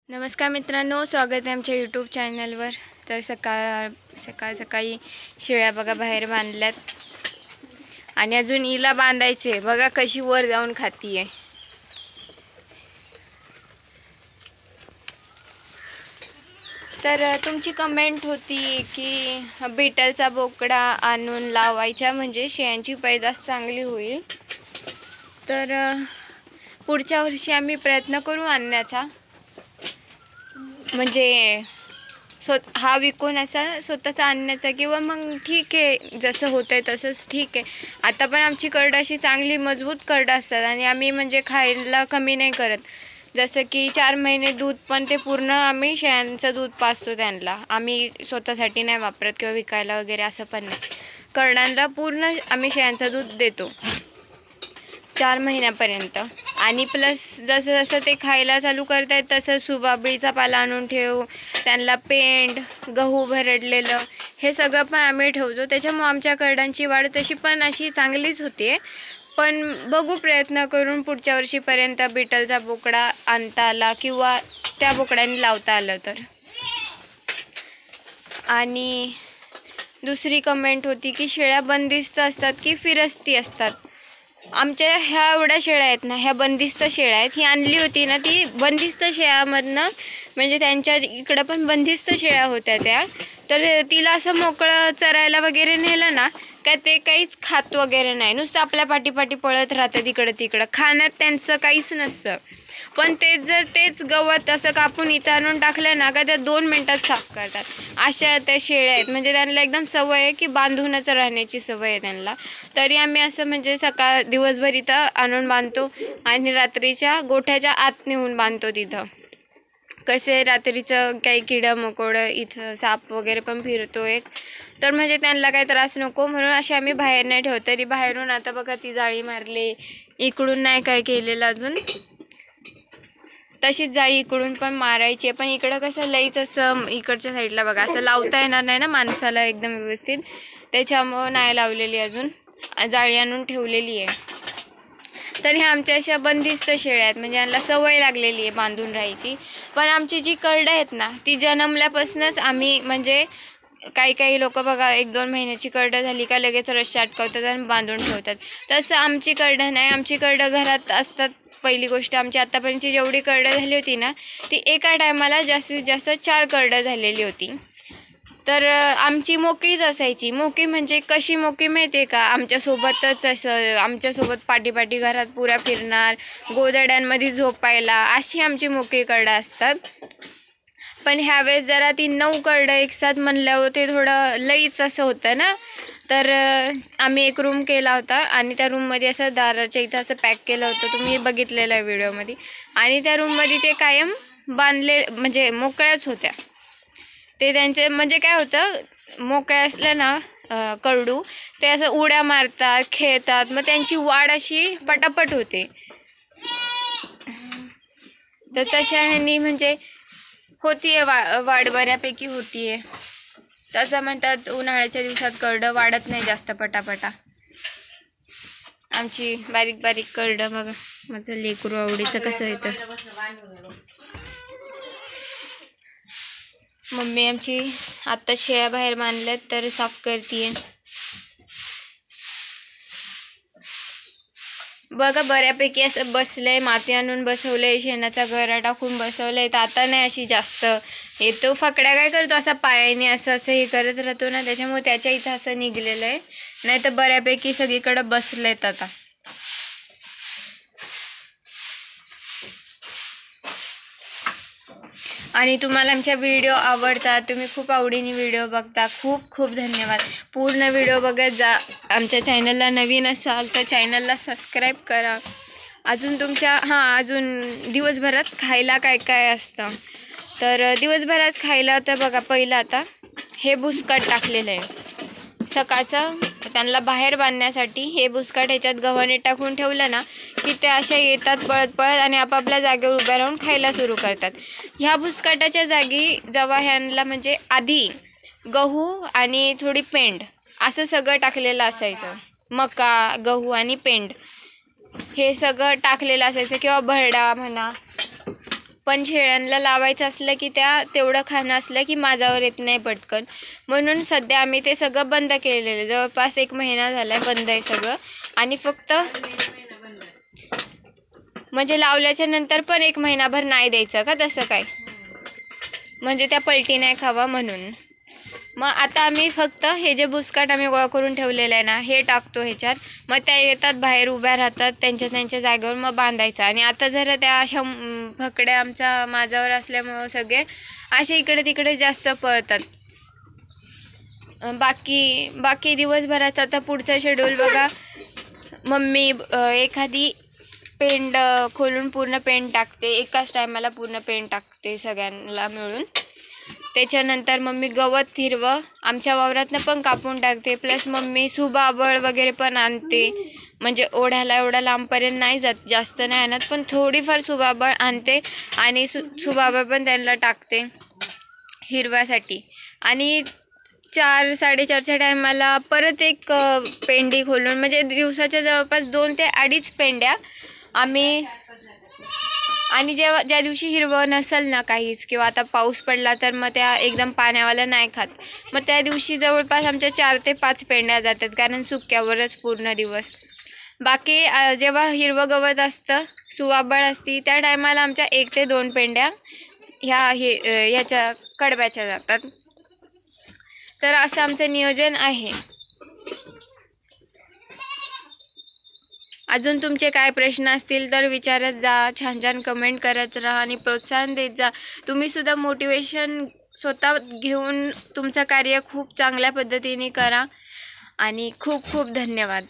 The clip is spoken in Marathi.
नमस्कार मित्रांनो, स्वागत आहे आमच्या यूट्यूब चॅनलवर। तर सकाळी शेळ्या बघा बाहेर बांधल्यात आणि अजून हिला बांधायचे। बघा कशी वर जाऊन खातीये। तर तुमची कमेंट होती की बीटलचा बोकडा आणून लावायचा म्हणजे शेळ्यांची पैदास चांगली होईल। तर पुढच्या वर्षी आम्ही प्रयत्न करू आणण्याचा, म्हणजे हा विकून असा स्वतःचा आणण्याचा, किंवा मग ठीक आहे जसं होतंय तसंच ठीक आहे। आता पण आमची करडं अशी चांगली मजबूत करडं असतात आणि आम्ही म्हणजे खायला कमी नाही करत। जसं की 4 महिने दूध पण ते पूर्ण आम्ही शेळ्यांचं दूध पाजतो त्यांना, आम्ही स्वतःसाठी नाही वापरत किंवा विकायला वगैरे असं पण नाही। करडांना पूर्ण आम्ही शेळ्यांचं दूध देतो 4 महिन्यापर्यंत। आणि प्लस जसं जसं ते खायला चालू करतात तसं सुबाबळीचा पाला आणून ठेव, त्यांना पेंड, गहू भरडलेलं हे सगळं पण आम्ही ठेवतो। त्याच्यामुळे आमच्या करडांची वाढ तशी पण अशी चांगलीच होते। पण बघू प्रयत्न करून पुढच्या वर्षीपर्यंत बीटलचा बोकडा आणता आला किंवा त्या बोकड्याने लावता आलं तर। आणि दुसरी कमेंट होती की शेळ्या बंदिस्त असतात की फिरस्ती असतात। आमच्या ह्या एवढ्या शेळ्या आहेत ना, ह्या बंदिस्त शेळ्या आहेत। ही आणली होती ना ती बंदिस्त शेळ्यामधनं, म्हणजे त्यांच्या इकडं पण बंदिस्त शेळ्या होत्या त्या। तर तिला असं मोकळं चरायला वगैरे नेलं ना काय ते काहीच खात वगैरे नाही, नुसतं आपल्या पाठीपाठी पळत राहतात इकडं तिकडं, खाण्यात त्यांचं काहीच नसतं। पण तेच गवत असं कापून इथं आणून टाकलं ना का त्या 2 मिनटात साफ करतात। अशा त्या शेळ्या आहेत, म्हणजे त्यांना एकदम सवय आहे की बांधूनच राहण्याची सवय आहे त्यांना। तरी आम्ही असं म्हणजे दिवसभर इथं आणून बांधतो आणि रात्रीच्या गोठ्याच्या आत नेऊन बांधतो तिथं। कसे रात्रीचं काही किडं मकोडं इथं साप वगैरे पण फिरतो एक, तर म्हणजे त्यांना काही त्रास नको म्हणून असे आम्ही बाहेर नाही ठेवत। तरी बाहेरून आता बघा ती जाळी मारली, इकडून नाही काय केलेलं अजून, तशीच जाळी इकडून पण मारायची आहे। पण इकडं कसं लईच असं इकडच्या साईडला बघा असं लावता येणार नाही ना माणसाला एकदम व्यवस्थित, त्याच्यामुळं नाही लावलेली अजून, जाळी आणून ठेवलेली आहे। तर ह्या आमच्या अशा बंदिस्त शेळ्या आहेत, म्हणजे यांना सवय लागलेली आहे बांधून राहायची। पण आमची जी करडं आहेत ना ती जन्मल्यापासूनच आम्ही म्हणजे काही लोक बघा 1-2 महिन्याची करडं झाली का लगेच रश्शी अटकवतात आणि बांधून ठेवतात, तसं आमची करडं नाही। आमची करडं घरात असतात। पहिली गोष्ट, आमची आत्तापर्यंतची जेवढी करडं झाली होती ना ती एका टायमाला जास्तीत जास्त 4 करडं झालेली होती। तर आमची मोकळीच असायची। मोकळी म्हणजे कशी मोकळी माहिती आहे का, आमच्यासोबतच असं आमच्यासोबत पाठी घरात पुऱ्या फिरणार, गोधड्यांमध्ये झोपायला, अशी आमची मोकळी करडं असतात। पण ह्यावेळेस जरा ती 9 करडं एकसाथ म्हणल्यावर ते थोडं लईच असं होतं ना, तर आम्ही एक रूम केला होता आणि त्या रूममध्ये असं दाराच्या इथं असं पॅक केलं होतं, तुम्ही बघितलेलं आहे व्हिडिओमध्ये। आणि त्या रूममध्ये ते कायम बांधले म्हणजे मोकळ्याच होत्या। ते त्यांचे म्हणजे काय होतं, मोकळे असलं ना करडू ते असं उड्या मारतात, खेळतात, मग त्यांची वाढ अशी पटापट होते। तर तशा ह्यांनी म्हणजे होतीये वाढ बऱ्यापैकी होतीये। तसं म्हणतात उन्हाळ्याच्या दिवसात करडं वाढत नाही जास्त पटापटा। आमची बारीक करडं बघा, माझं लेकरू आवडीचं कसं येतं। मम्मी आमची आत्ता शेळ्या बाहेर बांधल्यात तर साफ करतीये। बघा बऱ्यापैकी असं बसलंय, माती आणून बसवलंय, शेणाचा गरा टाकून बसवलंय। तर आता नाही अशी जास्त येतो, फकड्या काय करतो असा पायाने असं हे करत राहतो ना, त्याच्यामुळे त्याच्या इथं असं निघलेलं आहे। नाही तर बऱ्यापैकी सगळीकडं बसलेत आता। आणि तुम्हाला आमच्या व्हिडिओ आवडतात, तुम्ही खूप आवडीने व्हिडिओ बघता, खूप धन्यवाद। पूर्ण व्हिडिओ बघत जा। आमच्या चॅनलला नवीन असाल तर चॅनलला सबस्क्राईब करा। अजून अजून दिवसभरात खायला काय असतं, तर दिवसभरात खायला तर बघा पहिलं आता हे बुसकाट टाकलेलं आहे सकाळचं त्यांना बाहेर बांधण्यासाठी। हे बुसकाट ह्याच्यात गव्हाणे टाकून ठेवलं ना की ते अशा येतात पळत आणि आपापल्या जागेवर उभ्या राहून खायला सुरू करतात। ह्या बुसकाटाच्या जागी जेव्हा ह्यांना म्हणजे आधी गहू आणि थोडी पेंड असं सगळं टाकलेलं असायचं, मका, गहू आणि पेंड हे सगळं टाकलेलं असायचं, किंवा भरडा म्हणा पण शेळ्यांना लावायचं असलं की त्या तेवढं खाणं असलं की माझ्यावर येत नाही पटकन, म्हणून सध्या आम्ही ते सगळं बंद केलेलं आहे. जवळपास 1 महिना झाला आहे बंद आहे सगळं. आणि फक्त म्हणजे लावल्याच्या नंतर पण 1 महिनाभर नाही द्यायचं का तसं काय, म्हणजे त्या पलटी नाही खावा म्हणून. मग आता आम्ही फक्त हे जे बुसकाट आम्ही गोळा करून ठेवलेलं आहे ना हे टाकतो ह्याच्यात. मग त्या येतात बाहेर उभ्या राहतात त्यांच्या जागेवर, मग बांधायचं. आणि आता जरा त्या अशा फकड्या आमच्या माझ्यावर असल्यामुळं सगळे असे इकडे तिकडे जास्त पळतात. बाकी दिवसभरात आता पुढचं शेड्यूल बघा. मम्मी एखादी पेंड खोलून पूर्ण पेंड टाकते, एकाच टायमाला पूर्ण पेंड टाकते सगळ्यांना मिळून. त्याच्यानंतर मम्मी गवत हिरवं आमच्या वावरातनं पण कापून टाकते, प्लस मम्मी सुबाबळ वगैरे पण आणते. म्हणजे ओढ्याला एवढा लांबपर्यंत नाही जात, जास्त नाही आणत, पण थोडीफार सुबाबळ आणते आणि सुबाबळ पण त्यांना टाकते हिरव्यासाठी. आणि 4-4:30च्या टायमाला परत एक पेंडी खोलून, म्हणजे दिवसाच्या जवळपास 2 ते 2.5 पेंड्या आम्ही. आणि ज्या दिवशी हिरवं नसेल ना काहीच, किंवा आता पाऊस पडला तर मग त्या एकदम पाण्यावाला नाही खात, मग त्या दिवशी जवळपास आमच्या 4 ते 5 पेंड्या जातात, कारण सुक्यावरच पूर्ण दिवस. बाकी जेव्हा हिरवं गवत असतं, सुवाबळ असती, त्या टायमाला आमच्या 1 ते 2 पेंड्या ह्याच्या कडब्याच्या जातात. तर असं आमचं नियोजन आहे. अजून तुमचे काय प्रश्न असतील तर विचारत जा, छान कमेंट करत राहा आणि प्रोत्साहन देत जा. तुम्हीसुद्धा मोटिवेशन स्वतः घेऊन तुमचं कार्य खूप चांगल्या पद्धतीने करा. आणि खूप खूप धन्यवाद.